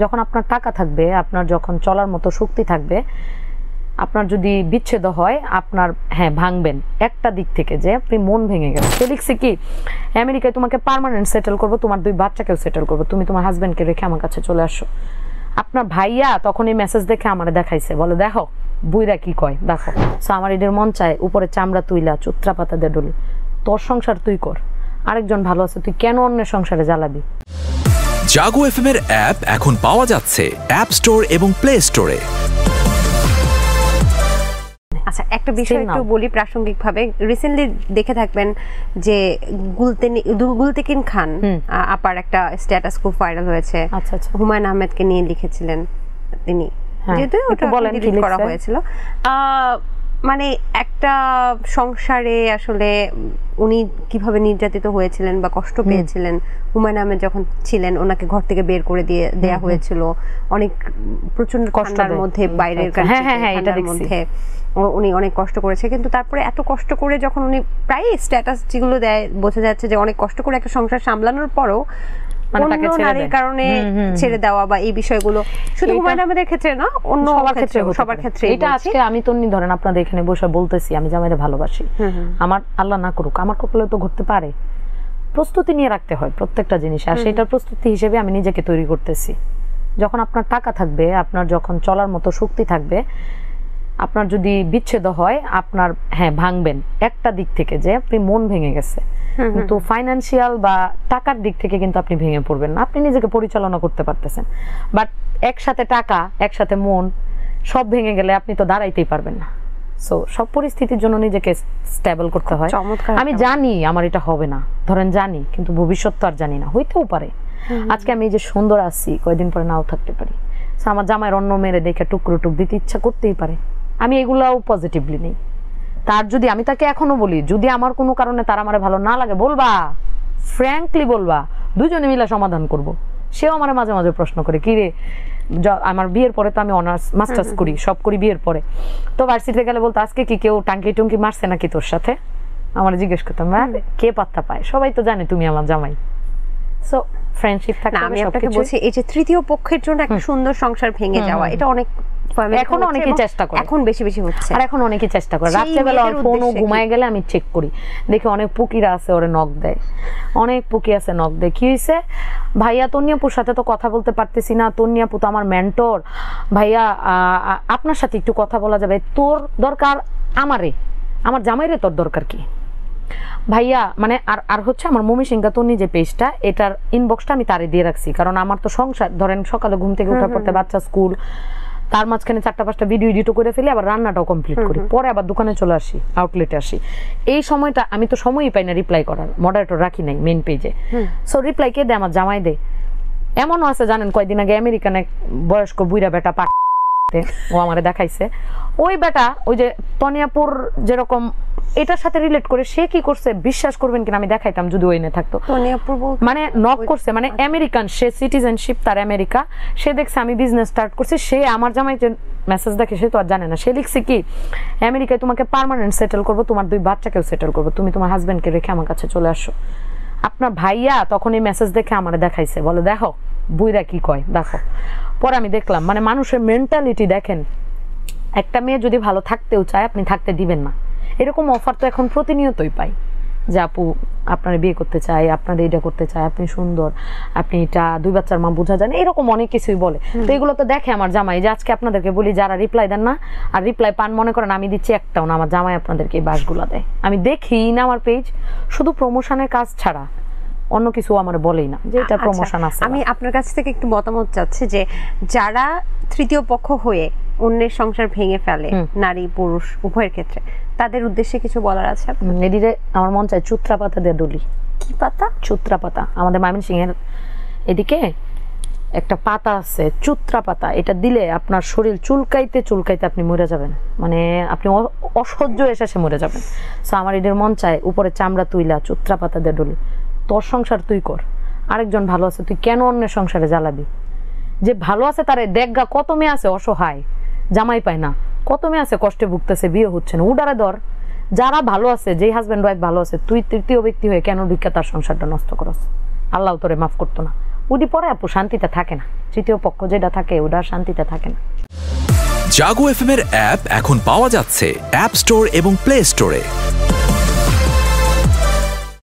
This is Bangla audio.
যখন আপনার টাকা থাকবে, আপনার যখন চলার মতো শক্তি থাকবে, আপনার যদি বিচ্ছেদ হয় আপনার ভাঙবেন একটা দিক থেকে, যে আপনি মন ভেঙে গেছে। সে লিখছে কি, আমেরিকায় তোমাকে পার্মানেন্ট সেটেল করবো, তোমার 2 বাচ্চাকেও সেটেল করবো, তুমি তোমার হাজবেন্ডকে রেখে আমার কাছে চলে আসো। আপনার ভাইয়া তখন এই মেসেজ দেখে আমার দেখাইছে, বলে দেখো বুইরা কি কয় দেখো। সো আমার এদের মন চায় উপরে চামড়া তুইলা চুত্রা পাতা দিয়ে ডলি, তোর সংসার তুই কর, আরেকজন ভালো আছে, তুই কেন অন্যের সংসারে জ্বালাবি। জাগো এফএম এর অ্যাপ এখন পাওয়া যাচ্ছে অ্যাপ স্টোর এবং প্লে স্টোরে। আচ্ছা, একটা বিষয় একটু বলি প্রাসঙ্গিকভাবে, রিসেন্টলি দেখে থাকবেন যে গুলতেকিন খান আপার একটা স্ট্যাটাস খুব ভাইরাল হয়েছে। আচ্ছা আচ্ছা, হুমায়ুন আহমেদকে নিয়ে লিখেছিলেন তিনি, যেহেতু ওটা ডিলিট করা হয়েছিল। মানে একটা সংসারে আসলে উনি কিভাবে নির্যাতিত হয়েছিলেন বা কষ্ট পেয়েছিলেন, হুমায়ুন আহমেদ যখন ছিলেন ওনাকে ঘর থেকে বের করে দেয়া হয়েছিল, অনেক প্রচন্ড ঠান্ডার মধ্যে, বাইরের ঠান্ডার মধ্যে উনি অনেক কষ্ট করেছে। কিন্তু তারপরে এত কষ্ট করে যখন উনি প্রায় স্ট্যাটাস যেগুলো দেয়, বোঝা যাচ্ছে যে অনেক কষ্ট করে একটা সংসার সামলানোর পরও অন্য নারীর কারণে ছেড়ে দেওয়া বা এই বিষয়গুলো শুধু হুমায়ুন আহমেদের ক্ষেত্রে না, অন্য সবার ক্ষেত্রে। এটা আজকে আমি তো ধরেন আপনাদের এখানে বসে বলতেছি আমি জামাইরে ভালোবাসি, আমার আল্লাহ না করুক আমার কপালে তো ঘটতে পারে, প্রস্তুতি নিয়ে রাখতে হয় প্রত্যেকটা জিনিস, আর সেটার প্রস্তুতি হিসেবে আমি নিজেকে তৈরি করতেছি। যখন আপনার টাকা থাকবে, আপনার যখন চলার মতো শক্তি থাকবে, আপনার যদি বিচ্ছেদ হয় আপনার ভাঙবেন একটা দিক থেকে, যে আপনি মন ভেঙে গেছে, কিন্তু ফাইন্যান্সিয়াল বা টাকার দিক থেকে কিন্তু আপনি ভেঙে পড়বেন না, আপনি নিজেকে পরিচালনা করতে পারতেছেন। বাট একসাথে টাকা একসাথে মন সব ভেঙে গেলে আপনি তো দাঁড়াইতেই পারবেন না। সো সব পরিস্থিতির জন্য নিজেকে স্টেবল করতে হয়। আমি জানি আমার এটা হবে না, ধরেন জানি, কিন্তু ভবিষ্যৎ তো আর জানি না, হইতেও পারে আজকে আমি যে সুন্দর আছি কয়দিন পরে নাও থাকতে পারি। আমার জামাইয়ের অন্য মেরে দেখে টুকরো টুক দিতে ইচ্ছা করতেই পারে, আমি এগুলাও পজিটিভলি নেই। তার যদি আমি তাকে এখনো বলি, যদি আমার কোনো কারণে তার আমার ভালো না লাগে বলবা, ফ্র্যাঙ্কলি বলবা, দুজনে মিলে সমাধান করব। সেও আমার মাঝে মাঝে প্রশ্ন করে, কি রে আমার বিয়ের পরে তো আমি অনার্স মাস্টার্স করি, সব করি বিয়ের পরে, তো ভার্সিটিতে গেলে বলতো আজকে কি কেউ টাঙ্কি টুঙ্কি মারছে নাকি তোর সাথে, আমার জিজ্ঞেস করতাম কে পাত্তা পায়, সবাই তো জানে তুমি আমার জামাই। সো ফ্রেন্ডশিপ থাকে। আমি আপনাকে বলছি এই যে তৃতীয় পক্ষের জন্য একটা সুন্দর সংসার ভেঙে যাওয়া, এটা অনেক এখন অনেকেই চেষ্টা করে, এখন বেশি বেশি হচ্ছে, আর এখন অনেকেই চেষ্টা করে। রাত্রেবেলা ওর ফোনও ঘুমায় গেলে আমি চেক করি, দেখি অনেক পুকিরা আছে ওরে নক দেয়, অনেক পুকি আছে নক দেয়, কি হয়েছে ভাইয়া তন্নিয়াপুর সাথে তো কথা বলতে পারতেছি না, তন্নিয়াপু তো আমার মেন্টর, ভাইয়া আপনার সাথে একটু কথা বলা যাবে, তোর দরকার আমারে, আমার জামাইরে তোর দরকার কি ভাইয়া, মানে আর হচ্ছে আমার মমি সিংহা তন্নি যে পেজটা, এটার ইনবক্সটা আমি তারে দিয়ে রাখছি, কারণ আমার তো সংসার, ধরেন সকালে ঘুম থেকে ওঠার পড়তে বাচ্চা স্কুল, তার মাঝখানে 4-5টা ভিডিও এডিটও করে ফেলি, আবার রান্নাটাও কমপ্লিট করি, পরে আবার দোকানে চলে আসি, আউটলেটে আসি, এই সময়টা আমি তো সময়ই পাই না রিপ্লাই করার, মডারেটর রাখি নাই মেইন পেজে। সো রিপ্লাই কে দেয়, আমার জামাই দেয়। এমনও আছে জানেন, কয়েকদিন আগে আমেরিকান এক বয়স্ক বুইরা বেটা ও আমারে দেখাইছে, ওই বেটা ওই যে তনিয়াপুর যেরকম এটার সাথে রিলেট করে সে কি করছে বিশ্বাস করবেন কিনা, আমি দেখাইতাম যদি ওই না থাকতো। মানে নক করছে, মানে আমেরিকান, সে সিটিজেনশিপ তার আমেরিকা, সে দেখছে আমি বিজনেস স্টার্ট করছি, সে আমার জামাই যে মেসেজ দেখে সে তো আর জানে না, সে লিখছে কি, আমেরিকায় তোমাকে পার্মানেন্ট সেটেল করবো, তোমার 2 বাচ্চাকেও সেটেল করবো, তুমি তোমার হাজবেন্ডকে রেখে আমার কাছে চলে আসো। আপনার ভাইয়া তখন এই মেসেজ দেখে আমার দেখাইছে, বলে দেখো বুইরা কি কয় দেখো। পরে আমি দেখলাম, মানে মানুষের মেন্টালিটি দেখেন, একটা মেয়ে যদি ভালো থাকতেও চায় আপনি থাকতে দিবেন না, এরকম অফার তো এখন প্রতিনিয়তই পাই, যে আপু আপনার বিয়ে করতে চাই, আপনার এটা করতে চাই, আপনি সুন্দর, আপনি এটা 2 বাচ্চার মা বোঝা যায় না, এরকম অনেক কিছুই বলে। তো এগুলো তো দেখে আমার জামাই, যে আজকে আপনাদেরকে বলি যারা রিপ্লাই দেন না, আর রিপ্লাই পান মনে করেন আমি দিচ্ছি একটাও না, আমার জামাই আপনাদেরকে এই বাসগুলা দেয়, আমি দেখি না আমার পেজ, শুধু প্রমোশনের কাজ ছাড়া অন্য কিছু আমার বলেই না যে এটা প্রমোশন আছে। আমি আপনার কাছ থেকে একটু মতামত চাচ্ছি, যে যারা তৃতীয় পক্ষ হয়ে অন্যের সংসার ভেঙে ফেলে, নারী পুরুষ উভয়ের ক্ষেত্রে, তাদের উদ্দেশ্যে কিছু বলার আছে? এদিকে আমার মন চায় চুত্রা পাতা দিয়ে ডলি। কি পাতা? চুত্রা পাতা। আমাদের ময়মনসিংহের এদিকে একটা পাতা আছে চুত্রা পাতা, এটা দিলে আপনার শরীর চুলকাইতে চুলকাইতে আপনি মরে যাবেন, মানে আপনি অসহ্য এসে মরে যাবেন। সো আমার এদের মন চায় উপরে চামড়া তুইলা চুত্রা পাতা দিয়ে ডলি, তোর সংসার তুই কর, আরেকজন ভালো আছে, তুই কেন অন্যের সংসারে জ্বালাবি। যে ভালো আছে তারে দেখগা, কত মেয়ে আছে অসহায়, জামাই পায় না, কত মেয়ে আছে কষ্টে ভুগতেছে, বিয়ে হচ্ছে না, উডারে ধর। যারা ভালো আছে, যেই হাজব্যান্ড ওয়াইফ ভালো আছে, তুই তৃতীয় ব্যক্তি হয়ে কেন ঢুকে তার সংসারটা নষ্ট করস, আল্লাহ তোরে মাফ করতো না। ওটি পরে আপু শান্তিতে থাকে না, তৃতীয় পক্ষ যেটা থাকে ওটা শান্তিতে থাকে না। জাগো এফএম এর অ্যাপ এখন পাওয়া যাচ্ছে অ্যাপ স্টোর এবং প্লে স্টোরে।